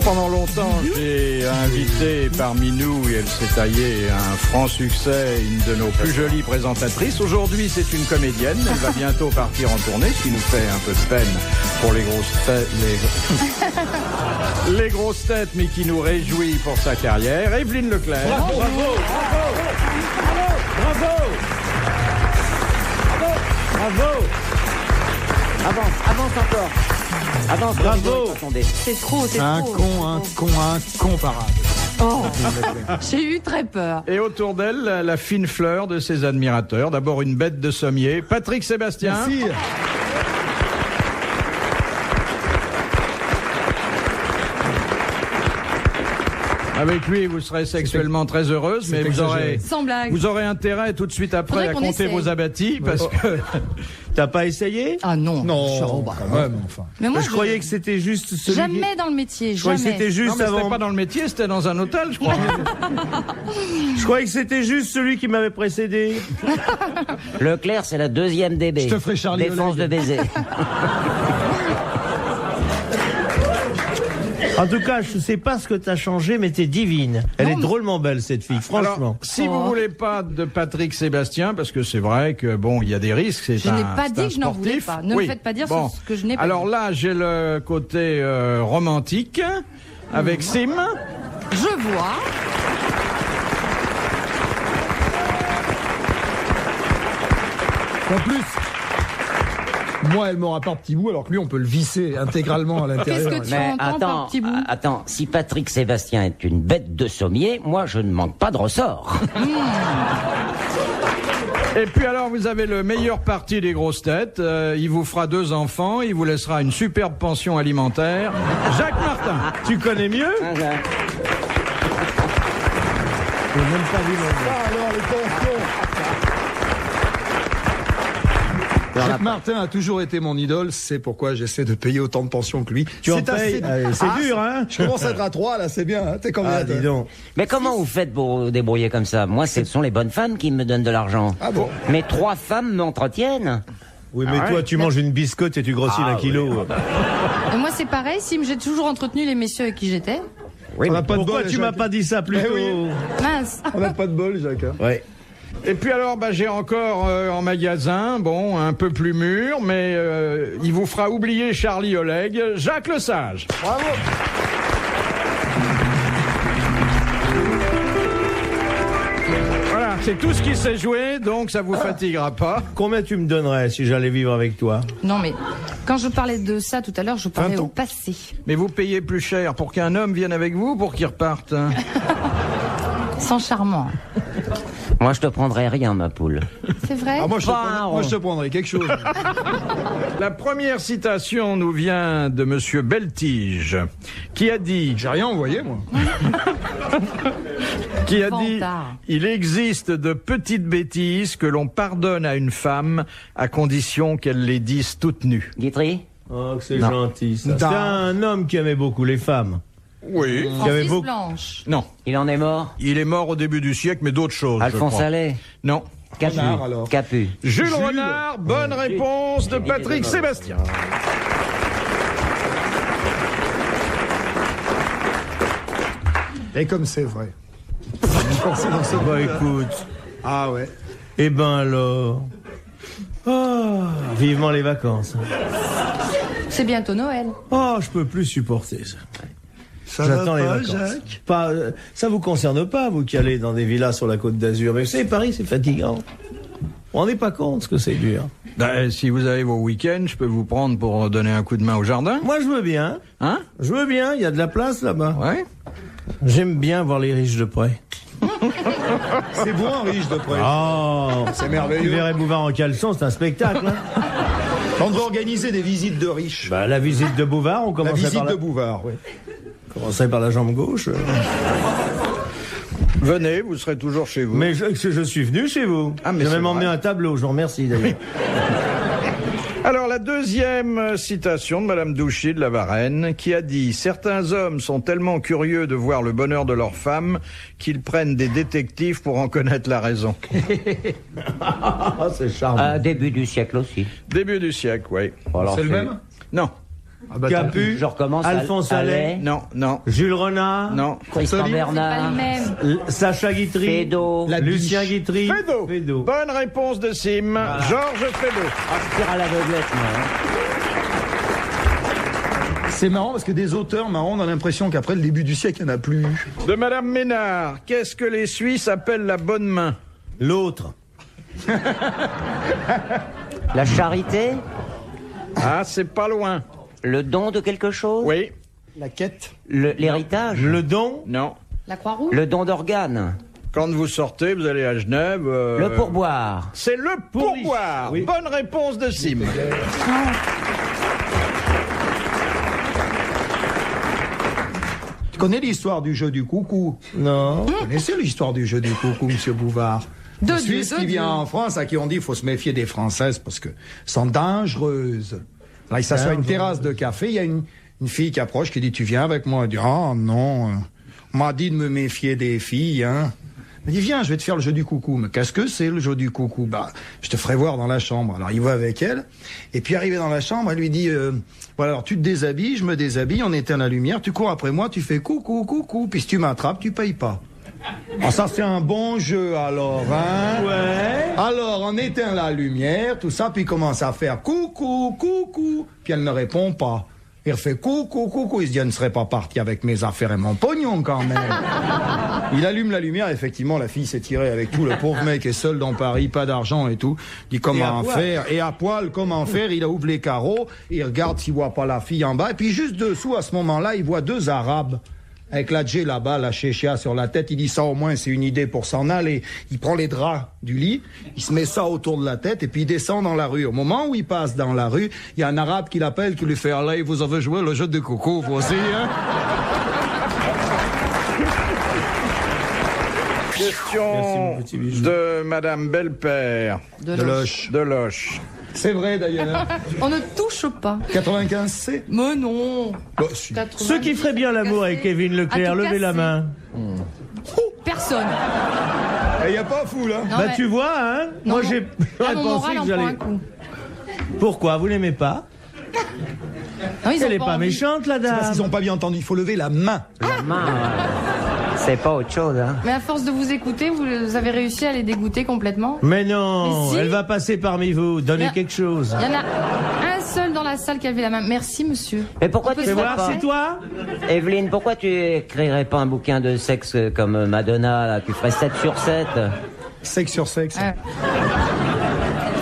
Pendant longtemps, j'ai invité parmi nous, et elle s'est taillée un franc succès, une de nos plus jolies présentatrices. Aujourd'hui, c'est une comédienne. Elle va bientôt partir en tournée, ce qui nous fait un peu de peine pour les grosses têtes, les grosses têtes, mais qui nous réjouit pour sa carrière. Evelyne Leclerc. Bravo, bravo, bravo, bravo, bravo. Avance encore. Avance, bravo. C'est trop, c'est un trop. Un con parade. Oh, j'ai eu très peur. Et autour d'elle, la fine fleur de ses admirateurs. D'abord une bête de sommier, Patrick Sébastien. Merci. Avec lui, vous serez sexuellement très heureuse, mais vous aurez intérêt tout de suite après à compter vos abattis, parce que... T'as pas essayé? Ah non. Non, quand même, enfin. Mais moi, je croyais que c'était juste celui jamais dans le métier, Je croyais que c'était juste Non, mais avant... c'était pas dans le métier, c'était dans un hôtel, je crois. Je croyais que c'était juste celui qui m'avait précédé. Leclerc, c'est la deuxième DB. Je te ferai Charlie Défense Oleg. de baiser. En tout cas, je sais pas ce que t'as changé, mais t'es divine. Elle est drôlement belle, cette fille, franchement. Alors, si vous voulez pas de Patrick Sébastien, parce que c'est vrai que bon, il y a des risques. Je n'ai pas dit que je n'en voulais pas. Ne me faites pas dire ce que je n'ai pas dit. Alors là, j'ai le côté romantique avec Sim. Je vois. En plus, moi, elle m'aura par petit bout, alors que lui, on peut le visser intégralement à l'intérieur. Qu'est-ce que tu Mais entends par petit bout? attends, si Patrick Sébastien est une bête de sommier, moi je ne manque pas de ressort. Et puis alors, vous avez le meilleur parti des grosses têtes. Il vous fera 2 enfants, il vous laissera une superbe pension alimentaire. Jacques Martin. Tu connais mieux? J'ai même pas vu alors, les pensions. Jacques Martin a toujours été mon idole, c'est pourquoi j'essaie de payer autant de pensions que lui. Tu en payes? C'est dur, hein? Je commence à être à 3, là, c'est bien, hein? T'es combien? Ah, dis donc. Mais comment vous faites pour vous débrouiller comme ça? Moi, ce sont les bonnes femmes qui me donnent de l'argent. Ah bon? Mais 3 femmes m'entretiennent. Oui, mais toi, tu manges une biscotte et tu grossis d'1 kilo. Et moi, c'est pareil. Sim, j'ai toujours entretenu les messieurs avec qui j'étais. Oui, On n'a pas de Pourquoi bol, tu m'as Jacques. pas dit ça plus Eh tôt? oui. Mince. On n'a pas de bol, Jacques. Hein. Ouais. Et puis alors, j'ai encore en magasin, bon, un peu plus mûr, mais il vous fera oublier Charlie Oleg, Jacques Lesage. Bravo. Voilà, c'est tout ce qui s'est joué, donc ça vous fatiguera pas. Combien tu me donnerais si j'allais vivre avec toi? Non, mais quand je parlais de ça tout à l'heure, je parlais au passé. Mais vous payez plus cher pour qu'un homme vienne avec vous ou pour qu'il reparte, hein? Sans charmant. moi je te prendrai rien, ma poule. C'est vrai? Ah, moi, je te prendrais quelque chose. La première citation nous vient de Monsieur Beltige, qui a dit... J'ai rien envoyé, moi. Qui a dit Vantard. « Il existe de petites bêtises que l'on pardonne à une femme à condition qu'elle les dise toutes nues. Guitry? Oh, que c'est gentil, ça. C'est un homme qui aimait beaucoup les femmes. » Oui. Il y avait Francis beaucoup... Blanche. Non. Il en est mort? Il est mort au début du siècle, mais d'autres choses, je Alphonse crois. Allais? Non. Capu? Renard, alors. Capu. Jules Renard, bonne réponse de Patrick Sébastien. Et comme c'est vrai. Quand c'est dans ce Bah écoute, Ah ouais. eh ben alors... Oh, vivement les vacances. C'est bientôt Noël. Oh, je peux plus supporter ça. Ça J'attends va les pas, vacances. Jacques? Pas, ça vous concerne pas, vous qui allez dans des villas sur la Côte d'Azur. Mais vous savez, Paris, c'est fatigant. On n'est pas compte ce que c'est dur. Si vous avez vos week-ends, je peux vous prendre pour donner un coup de main au jardin. Moi, je veux bien. Hein? Je veux bien, il y a de la place là-bas. Ouais. J'aime bien voir les riches de près. C'est bon, riche de près. Oh, C'est tu merveilleux. verrais Bouvard en caleçon, c'est un spectacle. Hein. On doit organiser des visites de riches. Bah, la visite de Bouvard, on La commençait visite par de Bouvard, oui. commençait par la jambe gauche. Venez, vous serez toujours chez vous. Mais je suis venu chez vous. Ah, mais j'ai c'est même emmené vrai. un tableau, je vous remercie d'ailleurs. Alors, la deuxième citation de Madame Douchy de la Varenne, qui a dit « Certains hommes sont tellement curieux de voir le bonheur de leur femme qu'ils prennent des détectives pour en connaître la raison. Ah, c'est charmant. Début du siècle aussi. » Début du siècle, oui. Alors, C'est le même? Non. Ah bah, Capu, Je recommence. Alphonse Allais, Non, non, Jules Renard, non. Tristan Consoline. C'est pas Bernard. le même. Sacha Guitry, Fédo. La Lucien biche. Guitry, Fédo. Bonne réponse de Sim. Georges Fédo. Ah, je tire à l'aveuglette, moi. C'est marrant parce que des auteurs marrants, on a l'impression qu'après le début du siècle, il n'y en a plus. De Madame Ménard. Qu'est-ce que les Suisses appellent la bonne main? l'autre. La charité. Ah, c'est pas loin. Le don de quelque chose. Oui, La quête. L'héritage. Le don, non. La Croix-Rouge. Le don d'organes. Quand vous sortez, vous allez à Genève. Le pourboire. C'est le pourboire. Oui. Bonne réponse de Sim. Tu connais l'histoire du jeu du coucou? non. Vous connaissez l'histoire du jeu du coucou, monsieur Bouvard? De Une Dieu, Suisse de qui Dieu. vient en France, à qui on dit qu'il faut se méfier des Françaises parce que sont dangereuses. Là, il s'assoit à une terrasse de café, il y a une fille qui approche, qui dit « Tu viens avec moi ?» Elle dit « Ah non, on m'a dit de me méfier des filles, hein. » Elle dit « Viens, je vais te faire le jeu du coucou. » Mais qu'est-ce que c'est le jeu du coucou? Bah, je te ferai voir dans la chambre. Alors il va avec elle, et puis arrivé dans la chambre, elle lui dit voilà, alors tu te déshabilles, je me déshabille, on éteint la lumière, tu cours après moi, tu fais coucou, coucou, puis si tu m'attrapes, tu payes pas. Ah, ça c'est un bon jeu alors, hein? Ouais. Alors on éteint la lumière, tout ça, puis il commence à faire coucou, coucou, puis elle ne répond pas. Il refait coucou, coucou, il se dit elle ne serait pas partie avec mes affaires et mon pognon quand même. Il allume la lumière, effectivement la fille s'est tirée avec tout, le pauvre mec est seul dans Paris, pas d'argent et tout. Il dit comment faire, et à poil comment faire, il ouvre les carreaux, il regarde s'il voit pas la fille en bas, et puis juste dessous à ce moment-là, il voit deux Arabes. Avec la djé là-bas, la chéchia sur la tête, il dit ça au moins c'est une idée pour s'en aller. Il prend les draps du lit, il se met ça autour de la tête et puis il descend dans la rue. Au moment où il passe dans la rue, il y a un arabe qui l'appelle, qui lui fait « Allez, vous avez joué le jeu de coco, vous aussi, hein ?» Question Merci, mon petit bijou. de Madame Belpère. De De Loche. Loche. De Loche. C'est vrai d'ailleurs. On ne touche pas. 95C. Mais non. Bah, si. 80. Ceux qui feraient bien l'amour avec Kevin Leclerc, À tout levez la casser. main. Personne. Il n'y a pas fou là. Non, Bah mais- tu vois, hein. Non, Moi non. j'ai Là, j'aurais mon pensé moral que en prend j'allais. un coup. Pourquoi vous l'aimez pas? Non, ils Elle ont est pas envie. méchante la Parce dame. qu'ils n'ont pas bien entendu, il faut lever la main. La main. C'est pas autre chose, hein. Mais à force de vous écouter, vous avez réussi à les dégoûter complètement. Mais non, Mais si. elle va passer parmi vous. Donnez Bien. quelque chose. Il y en a un seul dans la salle qui a levé la main. Merci, monsieur. Mais pourquoi On peut tu se Fais fais voir, pas c'est toi? Evelyne, pourquoi tu écrirais pas un bouquin de sexe comme Madonna, là? Tu ferais 7 sur 7. Sexe sur sexe. Ouais.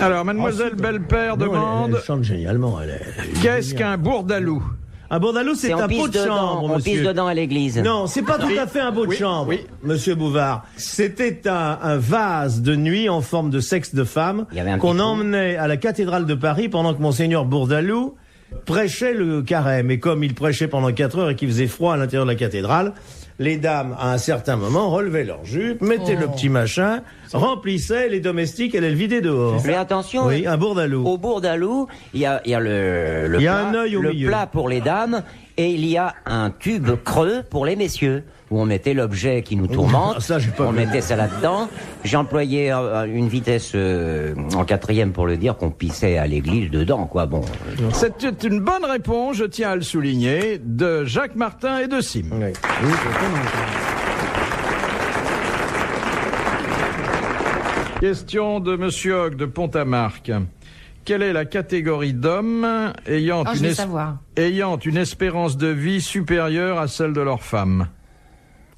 Alors, Mademoiselle Belpère Non, demande elle chante génialement. Elle est... qu'est-ce qu'un bourdalou? Un bourdalou, c'est on un pisse pot de dedans, chambre, on pisse monsieur. dedans à l'église. Non, c'est pas tout à fait un pot de chambre, oui. monsieur Bouvard. C'était un vase de nuit en forme de sexe de femme Il y avait un qu'on petit trou. emmenait à la cathédrale de Paris pendant que monseigneur Bourdalou prêchait le carême. Et comme il prêchait pendant 4 heures et qu'il faisait froid à l'intérieur de la cathédrale, les dames, à un certain moment, relevaient leur jupe, mettaient le petit machin, remplissaient, les domestiques allaient le vider dehors. Mais attention, Oui, un bourdalou. au bourdalou, il y a le Il y a plat, un œil au le milieu. plat pour les dames et il y a un tube creux pour les messieurs où on mettait l'objet qui nous tourmente. Ça, j'ai pas on vu. mettait ça là-dedans. J'ai employé une vitesse en 4e pour le dire qu'on pissait à l'église dedans, quoi. Bon. C'était une bonne réponse, je tiens à le souligner, de Jacques Martin et de Sim. Oui. Question de Monsieur Hogg de Pont-à-Marc. Quelle est la catégorie d'hommes ayant, Ah, je vais savoir. ayant une espérance de vie supérieure à celle de leur femme?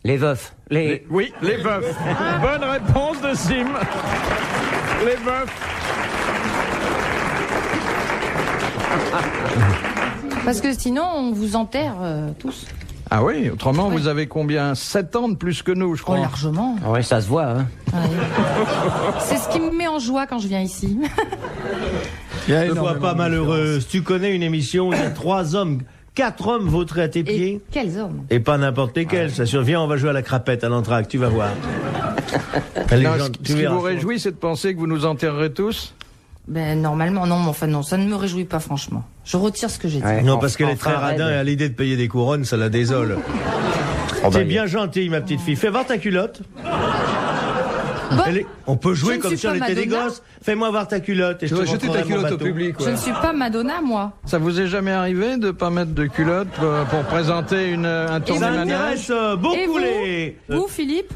Les veufs. Oui, les veufs. Bonne réponse de Sim. Les veufs. Parce que sinon, on vous enterre tous. Ah oui, autrement, Oui. vous avez combien? 7 ans de plus que nous, je Oh, crois. largement. Ouais, ça se voit, hein. Ouais. C'est ce qui me met en joie quand je viens ici. Ne sois pas malheureuse. Tu connais une émission où il y a 3 hommes, 4 hommes vautrés à tes Et pieds? quels hommes. Et pas n'importe lesquels, ça survient, on va jouer à la crapette à l'entracte, tu vas voir. Les Non, gens, ce tu qui verras. vous réjouit, c'est de penser que vous nous enterrerez tous? Ben, normalement, non, mais enfin, non, ça ne me réjouit pas, franchement. Je retire ce que j'ai dit. Ouais. Non, parce qu'elle est très Enfin, radin raide. et à l'idée de payer des couronnes, ça la désole. Oh, T'es bah, bien gentille, ma petite fille. Fais voir ta culotte. On peut jouer Je ne comme suis si on pas était des Madonna. gosses. Fais-moi voir ta culotte et je Tu te vas jeter ta montrerai mon culotte au bateau. public. Je ne suis pas Madonna, moi. Ça vous est jamais arrivé de pas mettre de culotte pour présenter un tour Ça de manège? intéresse Et beaucoup vous, les... vous, Philippe,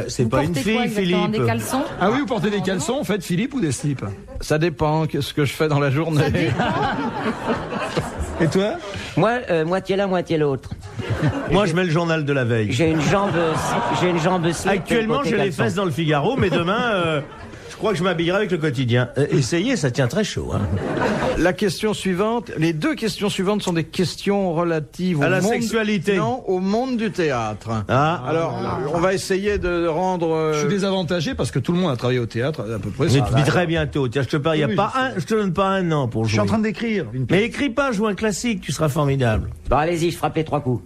c'est vous pas une portez quoi fille, exactement, Philippe. des caleçons? Ah oui, vous portez des caleçons, en fait, Philippe, ou des slips? Ça dépend ce que je fais dans la journée. Ça dépend. Et toi? Moi, moitié l'un, moitié l'autre. Moi, je mets le journal de la veille. J'ai une jambe slip. Actuellement, côté j'ai les caleçon. fesses dans le Figaro, mais demain, je crois que je m'habillerai avec le quotidien. Essayez, ça tient très chaud. Hein. La question suivante, les deux questions suivantes sont des questions relatives À au la monde, sexualité. Non, au monde du théâtre. Ah. Alors, on va essayer de rendre... Je suis désavantagé parce que tout le monde a travaillé au théâtre, à peu près. Mais ça. tu dis très bientôt. Tiens, je te parie, Oui, je te donne pas un an pour Je suis jouer. en train d'écrire. Mais écris pas, joue un classique, tu seras formidable. Bon, allez-y, je frappe les 3 coups.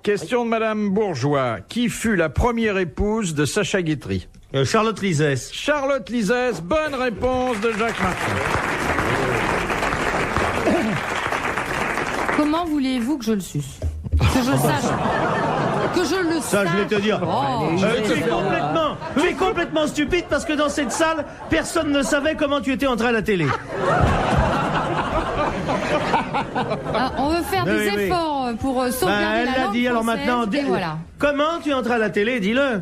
Question de Madame Bourgeois. Qui fut la première épouse de Sacha Guitry? Charlotte Lizès. Charlotte Lizès, bonne réponse de Jacques Martin. Comment voulez-vous que je le suce? Que je le sache? Que je le sache? Ça, je vais te dire. Oh. Tu es complètement stupide parce que dans cette salle, personne ne savait comment tu étais entré à la télé. Ah, on veut faire des Oui. efforts pour sauvegarder Elle la l'a langue dit, alors française, maintenant, et voilà. Comment tu es entré à la télé, dis-le.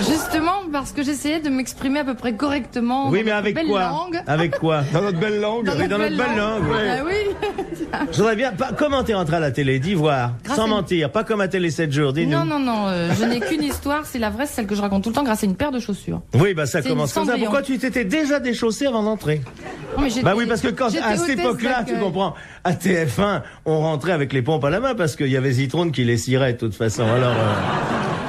Justement, parce que j'essayais de m'exprimer à peu près correctement. Oui, dans mais notre avec belle quoi? langue. Avec quoi? Dans notre belle langue. Dans Oui, dans notre belle langue, oui. Ah oui. Je voudrais bien. Comment t'es entré à la télé? Dis voir. Grâce Sans à une- mentir. Pas comme à Télé 7 jours, dis-nous. Non, je n'ai qu'une histoire, c'est la vraie, c'est celle que je raconte tout le temps grâce à une paire de chaussures. Oui, bah ça C'est commence une comme ça. Cendrillon. Pourquoi tu t'étais déjà déchaussé avant d'entrer? Non, mais j'étais- Bah oui, parce que quand j'étais à cette hôtesse époque-là, tu d'accueil. comprends, à TF1, on rentrait avec les pompes à la main parce qu'il y avait Zitrone qui les cirait de toute façon. Alors,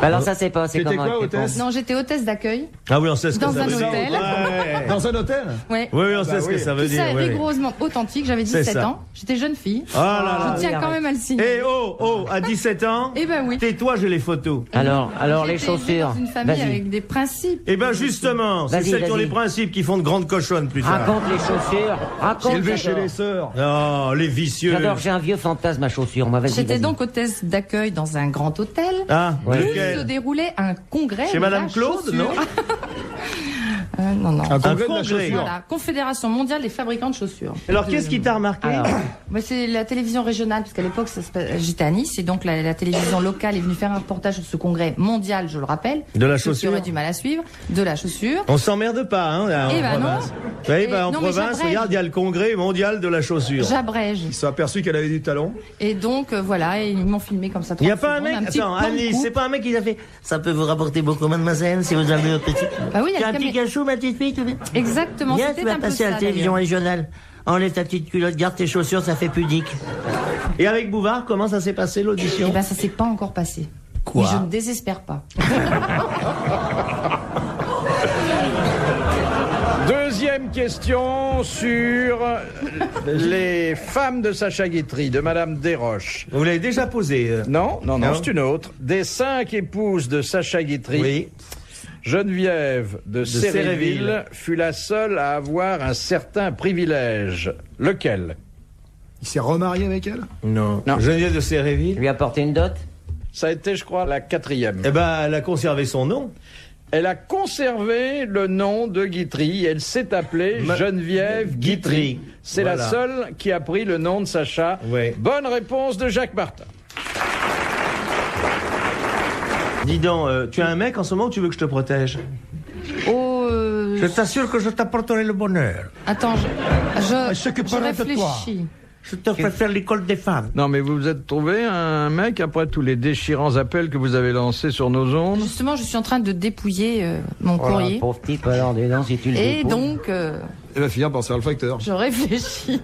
Alors ça, c'est pas, c'est C'était comment quoi, avec les hôtesse? Non, j'étais hôtesse d'accueil. ah oui, on sait ce que Dans ça un veut dire. hôtel. Ouais. Dans un hôtel? Ouais. Oui, on sait ce que ça veut Tout dire. ça est oui, oui. rigoureusement authentique. J'avais C'est 17 ça. ans. J'étais jeune fille. Oh là là. Je tiens quand même à le signer. Eh oh, à 17 ans. Eh ben oui. Tais-toi, j'ai les photos. Alors les J'étais élevée chaussures. dans une famille Vas-y. avec des principes. Eh ben justement, c'est Vas-y, celles qui ont vas-y. les principes qui font de grandes cochonnes plus tard. Raconte les chaussures. Raconte. Élevé chez j'adore. les sœurs. Oh, les vicieux. J'adore, j'ai un vieux fantasme à chaussures. Moi, vas-y. J'étais vas-y. donc hôtesse d'accueil dans un grand hôtel. Ah, Ouais. Où se lequel? déroulait un congrès. Chez de Madame la Claude, chaussure. non Non. Un congrès de la congrès. chaussure. Voilà, Confédération mondiale des fabricants de chaussures. Alors, qu'est-ce qui t'a remarqué? Alors, Bah, c'est la télévision régionale, parce qu'à l'époque, j'étais à Nice, et donc la télévision locale est venue faire un reportage sur ce congrès mondial, je le rappelle. De la Ceux qui chaussure. auraient du mal à suivre, de la chaussure. On s'emmerde pas, hein, là, Eh en ben non. province. Oui, Et- bah, en non, mais province, j'abrège. regarde, il y a le congrès mondial de la chaussure. J'abrège. Ils se sont aperçus qu'elle avait du talent. Et donc, voilà, et ils m'ont filmé comme ça. Il n'y a 30 pas un mec, secondes, petit attends, plan de Alice, coupe. c'est pas un mec qui a fait « Ça peut vous rapporter beaucoup, mademoiselle, si vous avez un petit... Bah oui, il y a un le petit camé- cachou, ma petite fille, tu veux Exactement, Viens, c'était tu vas un peu passer à ça, la télévision d'ailleurs. régionale. Enlève ta petite culotte, garde tes chaussures, ça fait pudique. » Et avec Bouvard, comment ça s'est passé, Eh l'audition? ben, ça s'est pas encore passé. Quoi Mais je ne désespère pas. Deuxième question sur les femmes de Sacha Guitry, de Madame Desroches. Vous l'avez déjà posé. Non, Non. c'est une autre. Des 5 épouses de Sacha Guitry, Oui. Geneviève de Séréville Séréville fut la seule à avoir un certain privilège. Lequel? Il s'est remarié avec elle? Non. Non. Geneviève de Séréville. lui apporter une dot. Ça a été, je crois, la 4e. Eh ben, elle a conservé son nom. Elle a conservé le nom de Guitry. Elle s'est appelée Geneviève Guitry. Guitry. C'est Voilà. la seule qui a pris le nom de Sacha. Ouais. Bonne réponse de Jacques Martin. Dis donc, tu as un mec en ce moment ou tu veux que je te protège? Oh, Je t'assure que je t'apporterai le bonheur. attends, je s'occuperait de toi. réfléchis. Je te ferai faire l'école des femmes. Non, mais vous vous êtes trouvé un mec après tous les déchirants appels que vous avez lancés sur nos ondes? Justement, je suis en train de dépouiller mon Voilà, courrier. pauvre type, alors, dis donc, si tu le Et dépouilles. donc, Elle va finir par se faire le facteur. je réfléchis.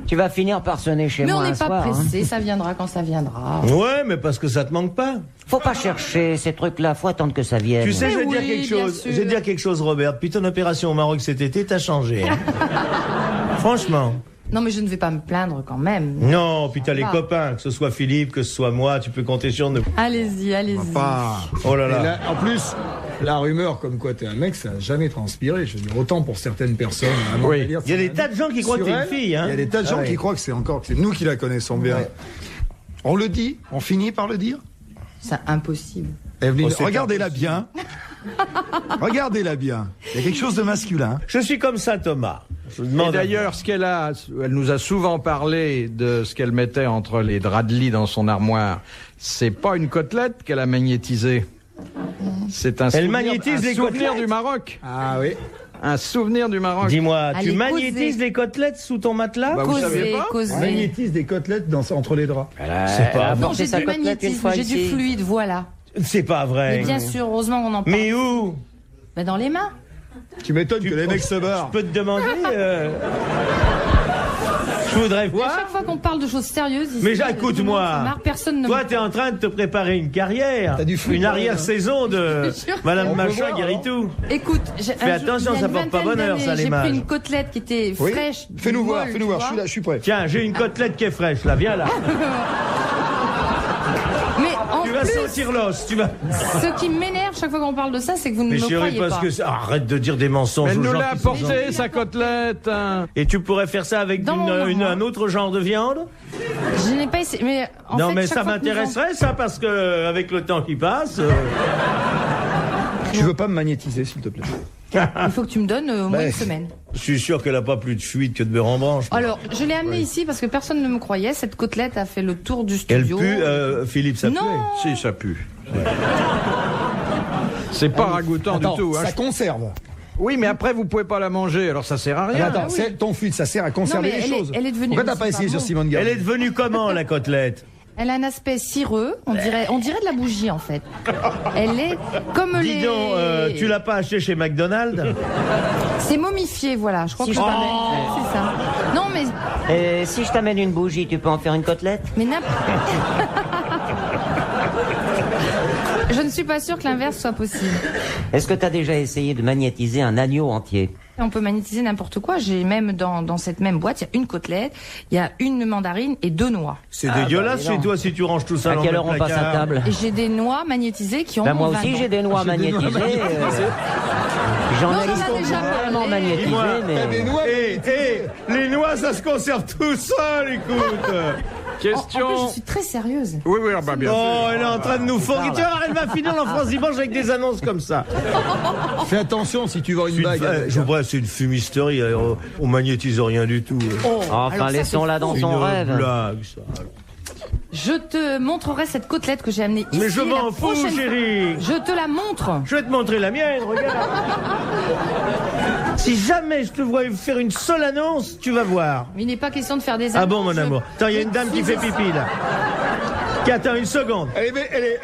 Tu vas finir par sonner chez Mais moi on un n'est pas soir. hein. pressé, ça viendra quand ça viendra. Ouais, mais parce que ça te manque pas. Faut pas chercher ces trucs-là, faut attendre que ça vienne. Tu sais, je vais oui, te dire quelque bien chose. sûr. Je vais te dire quelque chose, Robert. Depuis ton opération au Maroc cet été, t'as changé. Hein. Franchement. Non, mais je ne vais pas me plaindre quand même. Non, puis t'as les Ah. copains, que ce soit Philippe, que ce soit moi, tu peux compter sur nous. Allez-y, allez-y. Pas. Oh là Et là. là, en plus, la rumeur comme quoi t'es un mec, ça n'a jamais transpiré. Je veux dire, autant pour certaines personnes. vraiment, Oui. délire, Il y a c'est des un- tas de gens qui croient que sur t'es une elle, fille, hein. Il y a des tas de gens Ah qui oui. croient que c'est nous qui la connaissons bien. Ouais. On le dit, on finit par le dire. C'est impossible. Evelyne, Oh, c'est regardez-la bien. Regardez-la bien. Il y a quelque chose de masculin. Je suis comme ça, Thomas. Je Et demande d'ailleurs, elle nous a souvent parlé de ce qu'elle mettait entre les draps de lit dans son armoire. C'est pas une côtelette qu'elle a magnétisée. C'est un Elle souvenir, magnétise un les souvenir côtelettes du Maroc. Ah oui. Un souvenir du Maroc. Dis-moi, tu Allez, magnétises causez. les côtelettes sous ton matelas? Bah, vous savez pas Causer. Magnétise des côtelettes entre les draps. C'est pas Non, apporté j'ai sa du côtelette une magnétisme, fois j'ai du ici. fluide, voilà. C'est pas vrai. Mais bien sûr, heureusement qu'on en parle. Mais où? Bah, dans les mains. Tu m'étonnes que les mecs se barrent. Je peux te demander Je voudrais À voir. chaque fois qu'on parle de choses sérieuses, ici, Mais tout le monde écoute-moi. se marre, personne ne Toi, me- t'es en train de te préparer une carrière. T'as du fluide Une dans arrière-saison de Je te jure. Madame On peut Machin voir, Guéritou. Écoute, Fais attention, ça porte pas bonheur, ça, J'ai l'image. pris une côtelette qui était Oui. fraîche. Fais-nous voir, molle, fais-nous tu voir. vois. Je suis là, je suis prêt. Tiens, j'ai une côtelette qui est fraîche, là, viens là. Mais en Tu vas plus, sentir l'os, tu vas. ce qui m'énerve chaque fois qu'on parle de ça, c'est que vous ne Mais me chérie, croyez parce pas. que arrête de dire des mensonges Elle aux nous gens l'a qui sont apporté, sa côtelette. Hein. Et tu pourrais faire ça avec Dans mon armoire. un autre genre de viande? Je n'ai pas essayé. Mais en Non, fait, mais chaque ça fois que nous m'intéresserait, ça, parce que avec le temps qui passe. Tu veux pas me magnétiser, s'il te plaît? Il faut que tu me donnes au moins une semaine. Je suis sûr qu'elle a pas plus de fuite que de beurre en branche. Alors, je l'ai amenée ici parce que personne ne me croyait. Cette côtelette a fait le tour du Elle studio. pue, Philippe, ça Non. plaît. Si, ça pue. C'est pas ragoûtant Attends, du tout. Hein. ça conserve. Oui, mais après, vous pouvez pas la manger, alors ça sert à rien. Attends, oui. c'est ton fluide, ça sert à Non, conserver mais les elle est- choses. elle est devenue- Pourquoi t'as mais pas c'est essayé pas sur bon. Simone Gall? Elle est devenue comment, la côtelette? Elle a un aspect cireux. On dirait de la bougie en fait. Elle est comme Dis les. donc, tu l'as pas acheté chez McDonald's? C'est momifié, voilà. Je crois Si que je je t'amène- c'est ça. Non, mais Et si je t'amène une bougie, tu peux en faire une côtelette? Je ne suis pas sûre que l'inverse soit possible. Est-ce que tu as déjà essayé de magnétiser un agneau entier? On peut magnétiser n'importe quoi. J'ai même dans cette même boîte, il y a une côtelette, il y a une mandarine et 2 noix. C'est Ah, dégueulasse bah, chez non. toi si tu ranges tout ça À dans quelle le heure on passe à placard. table? Et j'ai des noix magnétisées qui ont Bah, moi 20 aussi ans. j'ai des noix magnétisées. J'en Non, ai j'en ai déjà vraiment parlé. magnétisées, Dis-moi, mais... noix. Les noix, ça se conserve tout seul, écoute. En Question. plus, je suis très sérieuse. Oui, oui, bah, bien sûr. Oh, elle est en train de nous fourguer. Tu vas voir, elle va finir l'enfance dimanche avec des annonces comme ça. Fais attention si tu vends une bague. Je vous prends, c'est une fumisterie. On magnétise rien du tout. Enfin, Alors ça, laissons-la dans C'est son une rêve. blague, ça. Je te montrerai cette côtelette que j'ai amenée ici. Mais je m'en la fous, prochaine chérie. fois. Je te la montre. Je vais te montrer la mienne, regarde. Si jamais je te vois faire une seule annonce, tu vas voir. Il n'est pas question de faire des Ah bon, annonces, mon amour. Attends, il y a une dame qui fait pipi, là. Qui attends une seconde.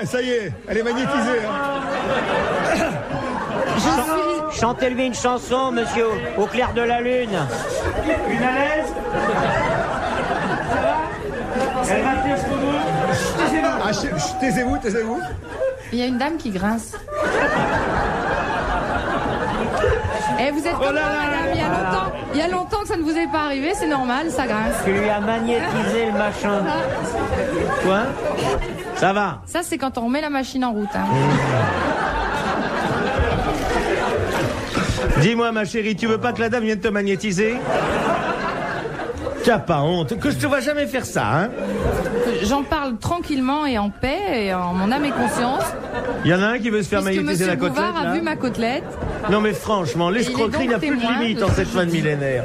Ça y est, elle est magnétisée. hein. Chantez-lui une chanson, monsieur, au clair de la lune. Une à l'aise. Elle va tenir ce bout. Ah, taisez-vous, taisez-vous. Il y a une dame qui grince. Et vous êtes comme là moi, là madame. Il y a longtemps que ça ne vous est pas arrivé, c'est normal, ça grince. Tu lui as magnétisé le machin. Quoi? Ça va. Ça, c'est quand on remet la machine en route. Hein. Dis-moi, ma chérie, tu veux pas que la dame vienne te magnétiser? T'as pas honte? Que je te vois jamais faire ça, hein? J'en parle tranquillement et en paix, et en mon âme et conscience. Il y en a un qui veut se faire Puisque magnétiser Monsieur la côtelette, Bouvard a là. vu ma côtelette. Non mais franchement, l'escroquerie donc n'a plus de témoin limite de en ce cette que fin je de dis. millénaire.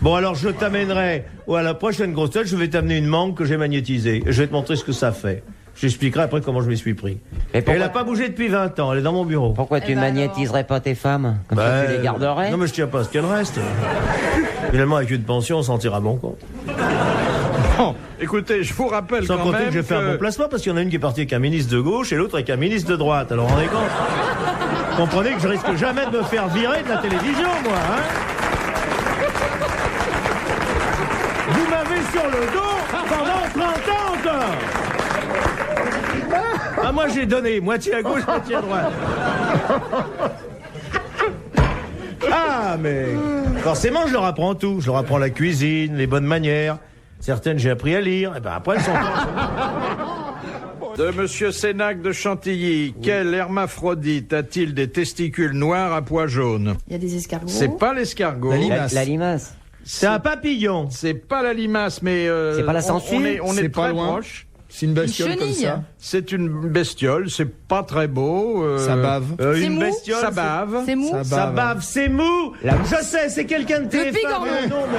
Bon alors je t'amènerai, ou à la prochaine grosse tête, je vais t'amener une mangue que j'ai magnétisée. Je vais te montrer ce que ça fait. Je t'expliquerai après comment je m'y suis pris. Et Et pourquoi- elle a pas bougé depuis 20 ans, elle est dans mon bureau. Pourquoi tu Eh ben magnétiserais pas tes femmes? Comme ça tu les garderais? Non mais je tiens pas à ce qu'elle reste. Finalement avec une pension on s'en tire à bon compte. Bon, écoutez, je vous rappelle Sans quand compter même que j'ai fait un bon placement parce qu'il y en a une qui est partie avec un ministre de gauche et l'autre avec un ministre de droite. Alors rendez compte. Comprenez que je risque jamais de me faire virer de la télévision, moi, hein. Vous m'avez sur le dos pendant 30 ans encore. Ah, moi j'ai donné moitié à gauche, moitié à droite. Ah, mais forcément je leur apprends tout. Je leur apprends la cuisine, les bonnes manières. Certaines j'ai appris à lire. Et ben après elles sont... de Monsieur Sénac de Chantilly. Quel hermaphrodite a-t-il des testicules noirs à pois jaunes? Il y a des escargots. C'est pas l'escargot. La limace. La limace. C'est un papillon. C'est pas la limace, mais C'est pas la sangsue? on est C'est très pas loin. proche. C'est une bestiole comme chenille. ça. C'est une bestiole, c'est pas très beau. Ça bave. C'est Une mou. bestiole. Ça bave. C'est mou. Ça bave, c'est mou. Je sais, c'est quelqu'un de TF1. bigorneau. mais non, mais...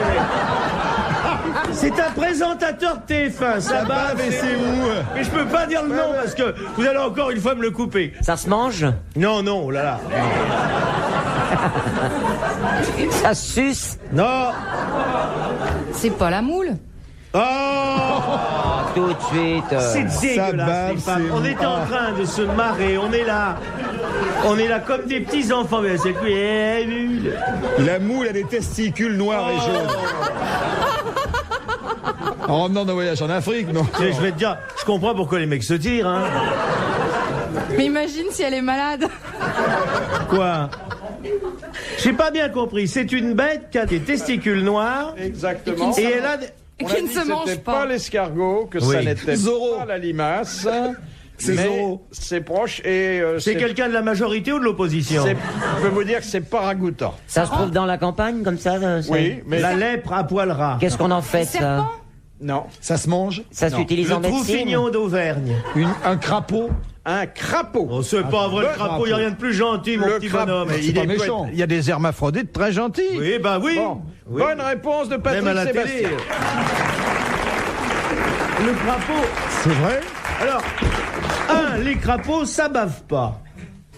C'est un présentateur de TF1. Ça bave et c'est mou. Mais je peux pas dire le nom parce que vous allez encore une fois me le couper. Ça se mange? Non, non, oh là là. Ça se suce? Non. C'est pas la moule. Oh, Tout de suite. c'est dégueulasse, bave, les femmes. c'est On mou. est en train de se marrer. On est là. On est là comme des petits enfants. Mais c'est quoi? La moule a des testicules noirs et jaunes. En revenant d'un voyage en Afrique, non? Je vais te dire, je comprends pourquoi les mecs se tirent, hein. Mais imagine si elle est malade. Quoi? J'ai pas bien compris. C'est une bête qui a des testicules noirs Exactement. et elle a... On a Qui ne dit se que mange c'était pas. l'escargot, que Oui. ça n'était Zorro. pas la limace. C'est mais Zorro. c'est proche et C'est quelqu'un de la majorité ou de l'opposition? je peux vous dire que c'est pas ragoûtant. Ça se trouve dans la campagne, comme ça? Oui, mais La lèpre à poil ras. Qu'est-ce qu'on en fait, ça? Serpent. non. Ça se mange? Ça Non. s'utilise Le en médecine? troufignon d'Auvergne. Un crapaud? Un crapaud. Oh, c'est pas vrai, le crapaud, il n'y a rien de plus gentil, mon petit bonhomme. mais C'est il pas est méchant. Il y a des hermaphrodites très gentils. Oui, bah oui. Bon. Oui. Bonne réponse de Patrick Même à la Sébastien. télé. Le crapaud. C'est vrai? Alors, les crapauds, ça bave pas.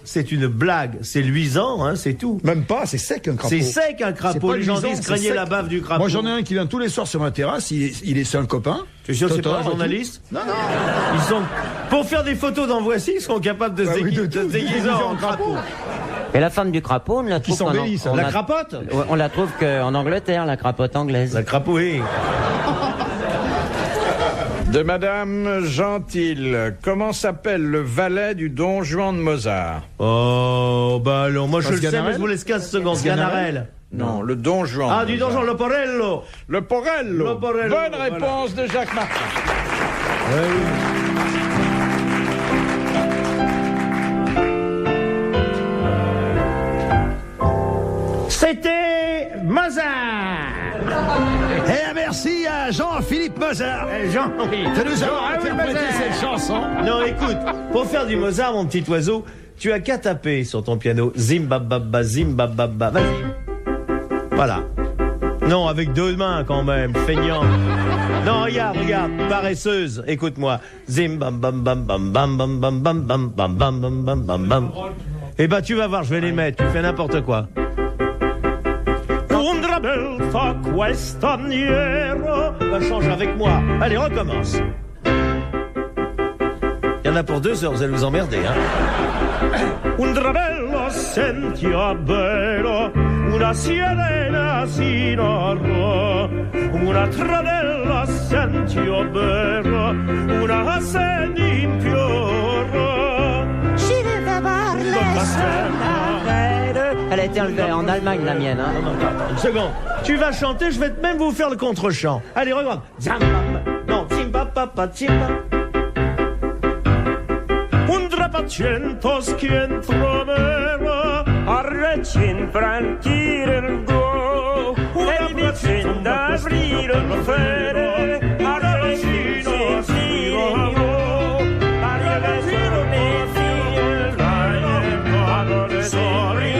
C'est une blague. C'est luisant, hein, c'est tout. Même pas, c'est sec un crapaud. C'est sec un C'est crapaud. pas Les gens luisant, disent c'est craignez sec. la bave du crapaud. Moi j'en ai un qui vient tous les soirs sur ma terrasse, c'est un copain. Tu es sûr que c'est Totor pas un et tout. journaliste? Non, non. Ils sont, pour faire des photos dans Voici, ils sont capables de se Bah oui, déguiser, de tout. de se déguiser en crapaud. Et la femme du crapaud, on la trouve s'embellit, ça. La crapote? Ouais, on la trouve qu'en Angleterre, la crapote anglaise. La crapaud, oui. De Madame Gentil. Comment s'appelle le valet du Don Juan de Mozart? Oh, bah alors, moi je le sais, Ganarelle mais je vous laisse 15 secondes. Ganarelle Ganarelle. Non, le Don Juan. Ah, de dis donc, Mozart. Jean Leporello. Le Porello. Le Porello, Bonne voilà. réponse de Jacques Martin. C'était Mozart. Et merci à Jean-Philippe Mozart Jean, de nous avoir interprété cette chanson. Non, écoute, pour faire du Mozart, mon petit oiseau, tu as qu'à taper sur ton piano. Zimbababa, zimbababa. Vas-y. Voilà. Non, avec deux mains quand même, feignant. Non, regarde, paresseuse, écoute-moi. Zim bam bam bam bam bam bam bam bam bam bam bam bam bam bam bam. Eh ben tu vas voir, je vais les mettre, tu fais n'importe quoi. Undra bel fa quest'aniero. Bah, change avec moi. Allez, recommence. Il y en a pour 2 heures, vous allez vous emmerder, hein. Undra bello sentia bello, una sirena sinoro, una tradella sentio bello, una seni in pioro. Elle a été enlevée en Allemagne, la mienne. Hein. Une seconde. Tu vas chanter, je vais même vous faire le contre-chant. Allez, regarde. Non, zimbababa, zimba. Undra pacientos quien trovera arrecin franchire il go e vicin da aprire il fere arrecino signor arrecino ne fiel vai sorry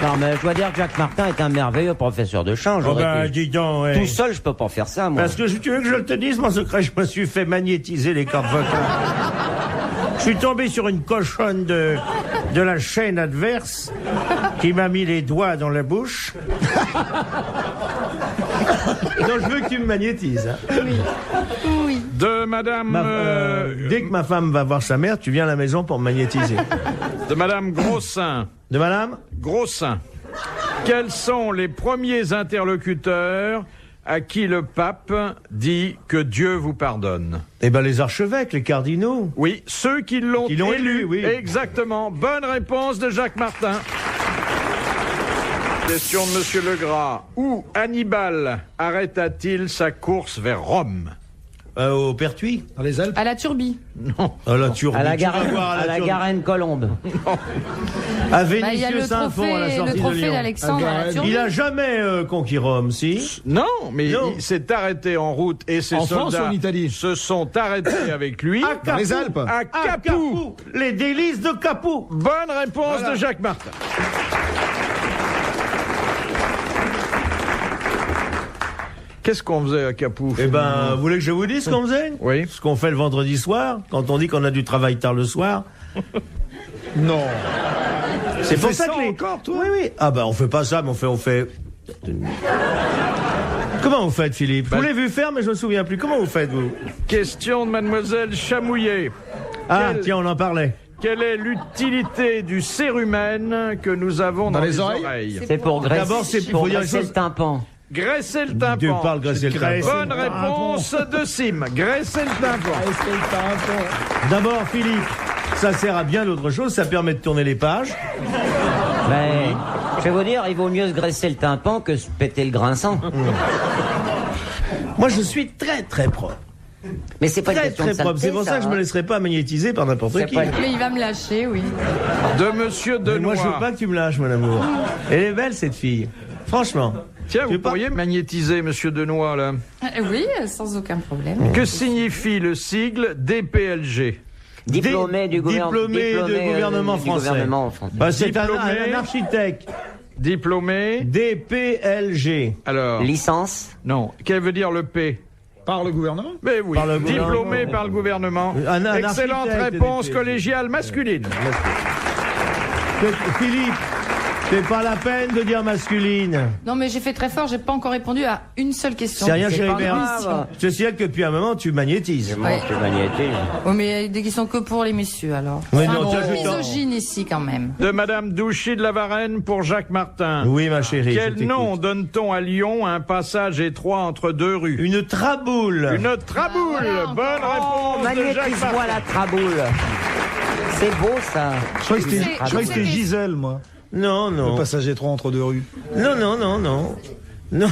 Non, mais je dois dire que Jacques Martin est un merveilleux professeur de chant. Oh J'aurais ben, pu- dis donc, ouais. Tout seul, je peux pas faire ça, moi. Parce que tu veux que je te dise, mon secret, je me suis fait magnétiser les cordes vocales. Je suis tombé sur une cochonne de la chaîne adverse qui m'a mis les doigts dans la bouche. Donc je veux que tu me magnétises. Hein. Oui. De Madame... Dès que ma femme va voir sa mère, tu viens à la maison pour me magnétiser. De Madame Grossin. De madame? Grossin. Quels sont les premiers interlocuteurs à qui le pape dit que Dieu vous pardonne? Eh ben les archevêques, les cardinaux. Oui, ceux qui l'ont élu. Oui. Exactement. Bonne réponse de Jacques Martin. Question de Monsieur Legras. Où Hannibal arrêta-t-il sa course vers Rome? Au Pertuis. Dans les Alpes. À la Turbie. À la Turbie. À la Tu vas voir Garenne, à la Turbie. Garenne-Colombe. À Il y a Vénitieux le Saint-Fond à la trophée, sortie le de trophée Lyon. d'Alexandre à la Turbie. Il a jamais conquis Rome, si. Non, mais Non. il s'est arrêté en route et ses En France soldats ou en Italie se sont arrêtés avec lui Dans les Alpes. à Capoue. Les délices de Capoue. Bonne réponse de Jacques Martin. Qu'est-ce qu'on faisait à Capoue? Eh ben, vous voulez que je vous dise ce qu'on faisait? Oui. Ce qu'on fait le vendredi soir, quand on dit qu'on a du travail tard le soir. Non. C'est pour fais ça ça que les... encore, toi Oui, oui. Ah ben, on fait pas ça, mais on fait... Comment vous faites, Philippe? Vous l'avez vu faire, mais je me souviens plus. Comment vous faites, vous? Question de Mademoiselle Chamouillet. Ah, Quelle- tiens, on en parlait. Quelle est l'utilité du cérumen que nous avons dans les oreilles? C'est pour graisser, D'abord, c'est pour faut dire graisser une le chose- tympan. Graisser le Dieu tympan. parle, graisser le tympan. Bonne réponse de Sim. Graisser le tympan. D'abord, Philippe, ça sert à bien d'autre chose, ça permet de tourner les pages. Mais, je vais vous dire, il vaut mieux se graisser le tympan que se péter le grinçant. Moi, je suis très, très propre. Mais c'est pas une Très, question très de propre. saleté, C'est pour ça que je me hein. laisserai pas magnétiser par n'importe C'est qui. pas- Mais il va me lâcher, oui. De Monsieur Mais moi, Denoy. je veux pas que tu me lâches, mon amour. Elle est belle, cette fille. Franchement. Tiens, Tu vous veux pas- pourriez magnétiser Monsieur Denoy, là. Oui, sans aucun problème. Que signifie le sigle DPLG? Diplômé du Diplômé de gouvernement du français. gouvernement français. Bah, c'est Diplômé. un architecte. Diplômé. DPLG. Alors, Licence. non. Quel veut dire le P? Par le gouvernement. Mais oui, Par le diplômé gouvernement. par le gouvernement. Un Excellente architecte réponse des- collégiale masculine. Philippe, c'est pas la peine de dire masculine. Non, mais j'ai fait très fort, j'ai pas encore répondu à une seule question. C'est rien, C'est chérie pas Berne. grave. Je te signale que depuis un moment, tu magnétises. Moi, je suis magnétique. Oui, mais des questions que pour les messieurs, alors. Oui, C'est un non, peu tiens, je t'en- misogyne ici, quand même. De Madame Douchy de la Varenne pour Jacques Martin. Oui, ma chérie. Quel je t'écoute. nom donne-t-on à Lyon à un passage étroit entre deux rues? Une traboule. Une traboule. voilà, Bonne réponse de Jacques Magnétise-moi Martin. la traboule. C'est beau, ça. Je croyais que C'est- c'était c'est- Gisèle, moi. Non, Le non. passage étroit entre deux rues. Non, non, non, non. Non.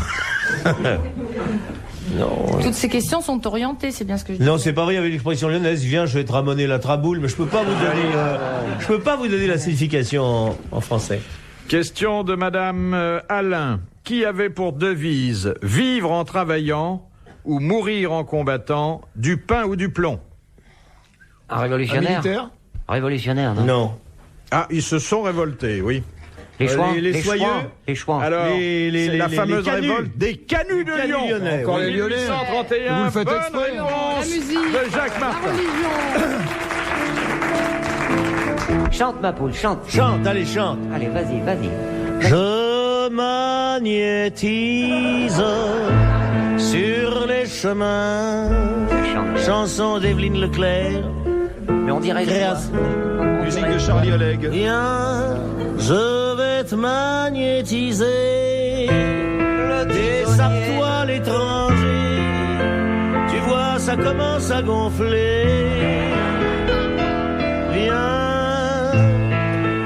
Non. Toutes ces questions sont orientées, c'est bien ce que je dis. Non, c'est pas vrai, il y avait l'expression lyonnaise, viens, je vais te ramener la traboule, mais je peux pas vous donner la signification en français. Question de Madame Alain. Qui avait pour devise vivre en travaillant ou mourir en combattant, du pain ou du plomb? Un Un révolutionnaire. militaire. Révolutionnaire, non? Non. Ah, ils se sont révoltés, oui. Les chouans. les soyeux. Les chouans. Alors, c'est la fameuse canuts. révolte des canuts de Canuts Lyon. lyonnais, Encore oui. les Lyonnais. 1831, Vous le faites bonne exprès, hein. réponse La musique, de Jacques la Martin. religion. Chante, ma poule, chante. Chante, allez, chante. Allez, vas-y, vas-y. Je magnétise sur les chemins. Chante. Chanson d'Evelyne Leclerc. Mais on dirait... Création. Musique de Charlie Oleg. Viens, je vais te magnétiser. Dessape-toi l'étranger. Tu vois, ça commence à gonfler. Viens,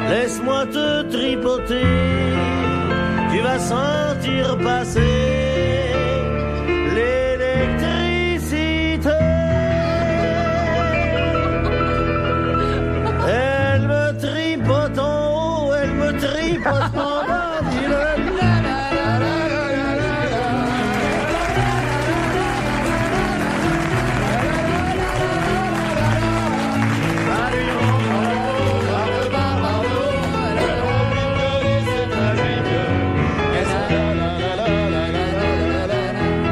laisse-moi te tripoter. Tu vas sentir passer l'électricité. Elle me tripote en haut, elle me tripote en bas. Dis-le.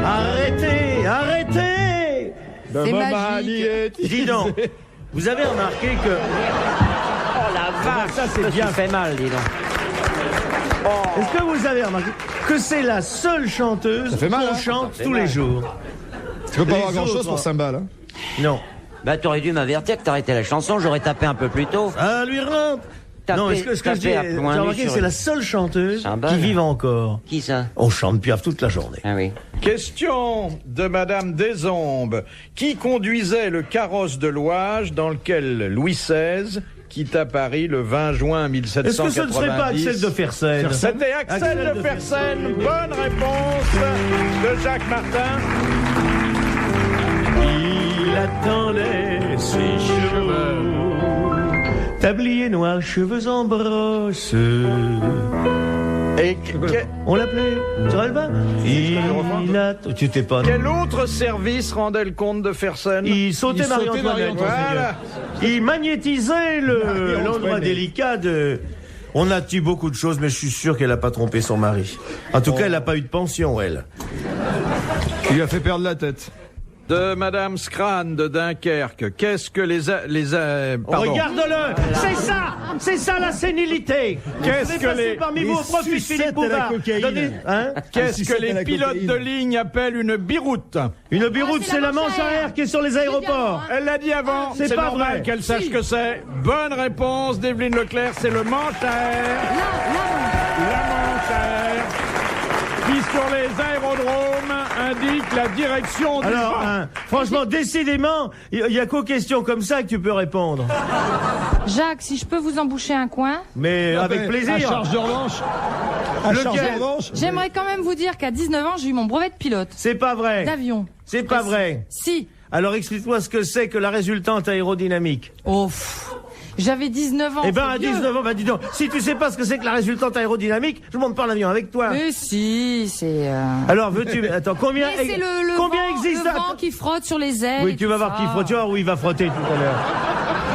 Arrêtez, arrêtez. C'est magique. Dis donc, vous avez remarqué que... Oh la vache, ça, c'est je me bien suis fait mal, dis donc. Est-ce que vous avez remarqué que c'est la seule chanteuse fait mal, qu'on hein. chante tous les jours? Tu peux pas Les avoir grand chose autres, pour cymbales. Hein. Non. Bah, t'aurais dû m'avertir que t'arrêtais la chanson, j'aurais tapé un peu plus tôt. Ça lui rentre Non, ce que je dis, j'ai remarqué, c'est la seule chanteuse qui vive encore. Qui ça? On chante Piaf toute la journée. Ah oui. Question de Madame Desombes. Qui conduisait le carrosse de Louage dans lequel Louis XVI quitta Paris le 20 juin 1790? Est-ce que ce ne serait pas Axel de Fersen? C'était Axel de Fersen. Bonne réponse de Jacques Martin. Il attendait ses cheveux, tablier noir, cheveux en brosse. Et On l'appelait, tu rappelles pas? Tu t'es pas. quel autre service rendait le comte de Fersen? Il sautait Marie-Antoinette. Voilà. Il magnétisait l'endroit délicat de... On a tué beaucoup de choses, mais je suis sûr qu'elle n'a pas trompé son mari. En tout cas, elle n'a pas eu de pension, elle. Il lui a fait perdre la tête. De Madame Scran de Dunkerque. Qu'est-ce que pardon. Regarde-le. C'est ça la sénilité. Qu'est-ce que les parmi vous au profit Philippe Bouvard. Qu'est-ce que les pilotes de ligne appellent une biroute? Une biroute, c'est c'est la la manche manche à air qui est sur les aéroports. Elle l'a dit avant. C'est C'est pas normal vrai. qu'elle sache que c'est. Bonne réponse d'Evelyne Leclerc. C'est le manche à air. La manche à air qui sur les aérodromes indique la direction du Alors, vent. franchement, décidément, il y a qu'aux questions comme ça que tu peux répondre. Jacques, si je peux vous emboucher un coin, Mais avec À plaisir. charge de revanche. À charge de revanche. j'aimerais quand même vous dire qu'à 19 ans, j'ai eu mon brevet de pilote C'est pas vrai. d'avion. C'est pas vrai. Si. Alors explique-moi ce que c'est que la résultante aérodynamique. Oh, j'avais 19 ans. Eh ben, c'est à vieux. 19 ans, bah dis donc, si tu sais pas ce que c'est que la résultante aérodynamique, je monte pas en avion avec toi. Mais si, c'est... Alors, veux-tu... Attends, combien... Mais c'est le combien vent, existe... le vent qui frotte sur les ailes. Oui, et tu tout vas voir ça. qui frotte. Tu vas voir où il va frotter tout à l'heure.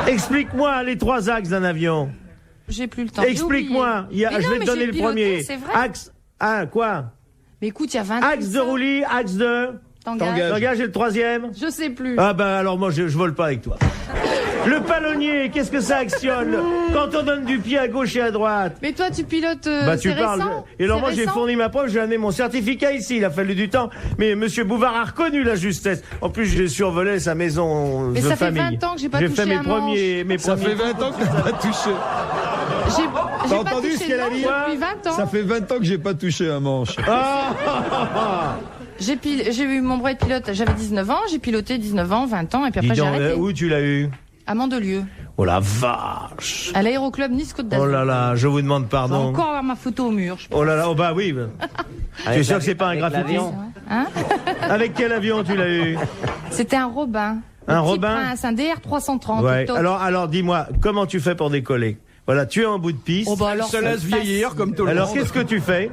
Explique-moi les 3 axes d'un avion. J'ai plus le temps. j'ai Explique-moi. oublié. Mais Je non, vais te mais donner j'ai le piloté, premier. C'est vrai. Axe... Ah, quoi? Mais écoute, il y a 20 Axe de roulis, axe de... T'engages. T'engages et le 3e? Je sais plus. Ah ben alors moi je vole pas avec toi. Le palonnier, qu'est-ce que ça actionne quand on donne du pied à gauche et à droite? Mais toi, tu pilotes. Bah tu c'est parles. récent Et alors C'est moi j'ai récent fourni ma preuve, j'ai amené mon certificat ici, il a fallu du temps. Mais monsieur Bouvard a reconnu la justesse. En plus j'ai survolé sa maison Mais de ça fait famille. 20 ans que j'ai pas J'ai touché fait mes un premiers. Ça fait 20 ans que t'as pas touché. J'ai T'as pas entendu touché ce qu'elle a de dit manche depuis 20 ans. Ça fait 20 ans que j'ai pas touché un manche. J'ai eu mon brevet de pilote, j'avais 19 ans, j'ai piloté 19 ans, 20 ans, et puis après Dis j'ai donc, arrêté. où tu l'as eu? À Mandelieu, Oh la vache. à l'aéroclub Nice-Côte d'Azur. Oh là là, je vous demande Je vais pardon. encore avoir ma photo au mur. Oh là là, oh bah oui. Tu es sûr que c'est pas un Avec graffiti? l'avion. Hein Avec quel avion tu l'as eu? C'était un Robin. Un Le Petit Robin Prince, un DR330. Ouais. top. Alors dis-moi, comment tu fais pour décoller? Voilà, tu es en bout de piste. Oh bah alors, Se ça laisse se vieillir comme tout le Alors monde. qu'est-ce que tu fais?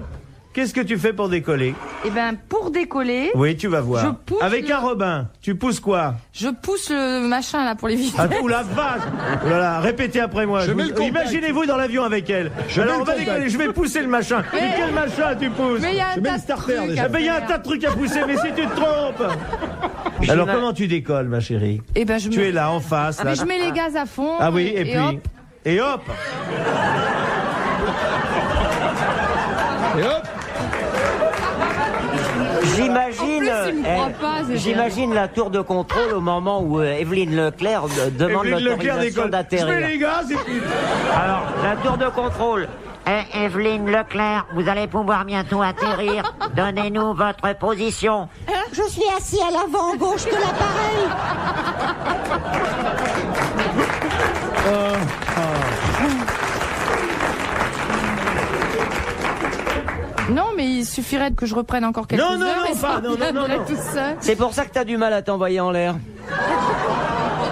Qu'est-ce que tu fais pour décoller? Eh ben, pour décoller, Oui, tu vas voir. Je pousse Avec le- un Robin, tu pousses quoi? je pousse le machin là pour les vitesses. Ah, oh la vache! Oh là là, répétez après moi. Je mets le contact. Imaginez-vous dans l'avion avec elle. Alors mets on le va contact. décoller, je vais pousser le machin. Mais quel machin tu pousses? Mais il y a un Je mets tas le de starter, trucs déjà. à Eh ben, il y a un faire. tas de trucs à pousser, mais si tu te trompes. Alors comment tu décolles, ma chérie? Eh ben, je Tu me- es là en face. Ah, Là. mais je mets les gaz à fond. Ah oui, et puis. hop. Et hop! Et hop. J'imagine, En plus, il me croit pas, c'est j'imagine la tour de contrôle au moment où Evelyne Leclerc demande Evelyne Leclerc l'autorisation décolle. Je mets d'atterrir. les gaz et puis. Alors, la tour de contrôle. Evelyne Leclerc, vous allez pouvoir bientôt atterrir. Donnez-nous votre position. Je suis assis à l'avant gauche de l'appareil. Non, mais il suffirait que je reprenne encore quelques Non, non, heures non, et ça pas, non, non, non, reviendrait non. tout seul. C'est pour ça que t'as du mal à t'envoyer en l'air.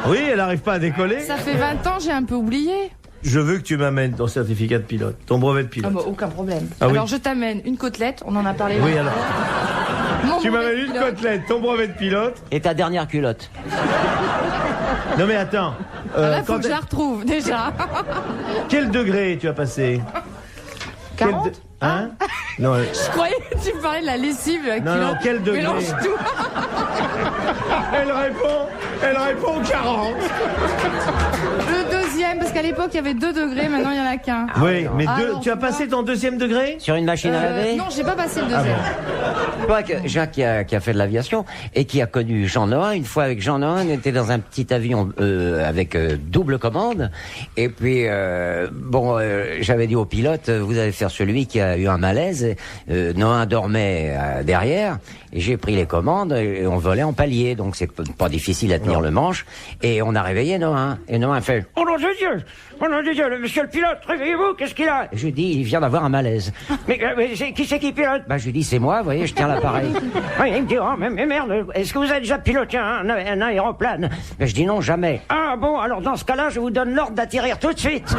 Oui, elle n'arrive pas à décoller. Ça fait 20 ans, j'ai un peu oublié. Je veux que tu m'amènes ton certificat de pilote, ton brevet de Ah pilote. bah, aucun problème. Ah oui. Alors, je t'amène une côtelette, on en a parlé. Oui, alors. Mon Tu brevet m'amènes de une pilote. côtelette, ton brevet de pilote. Et ta dernière culotte. Non mais attends. Là, faut quand que je la retrouve, déjà. Quel degré tu as passé? 40 Hein? Non, Je croyais que tu parlais de la lessive, la Non, culotte. non, quel degré Mélange tout. elle répond 40. Le deuxième même, parce qu'à l'époque, il y avait 2 degrés, maintenant, il n'y en a qu'un. Oui, mais Alors, tu as passé ton 2e degré? Sur une machine à laver? Non, j'ai pas passé le 2e. Je crois que Jacques qui a fait de l'aviation et qui a connu Jean Nohain. Une fois avec Jean Nohain, on était dans un petit avion avec double commande. Et puis, j'avais dit au pilote, vous allez faire celui qui a eu un malaise. Nohain dormait derrière. Et j'ai pris les commandes et on volait en palier. Donc c'est pas difficile à tenir le manche. Et on a réveillé Nohain. Et Nohain fait, oh non, Dieu! Oh non, Dieu, monsieur le pilote, réveillez-vous, qu'est-ce qu'il a? Je lui dis, il vient d'avoir un malaise. mais qui c'est qui pilote? Bah, je lui dis, c'est moi, vous voyez, je tiens l'appareil. Il me dit, oh, mais merde, est-ce que vous avez déjà piloté un aéroplane? Mais je dis non, jamais. Ah bon, alors dans ce cas-là, je vous donne l'ordre d'atterrir tout de suite.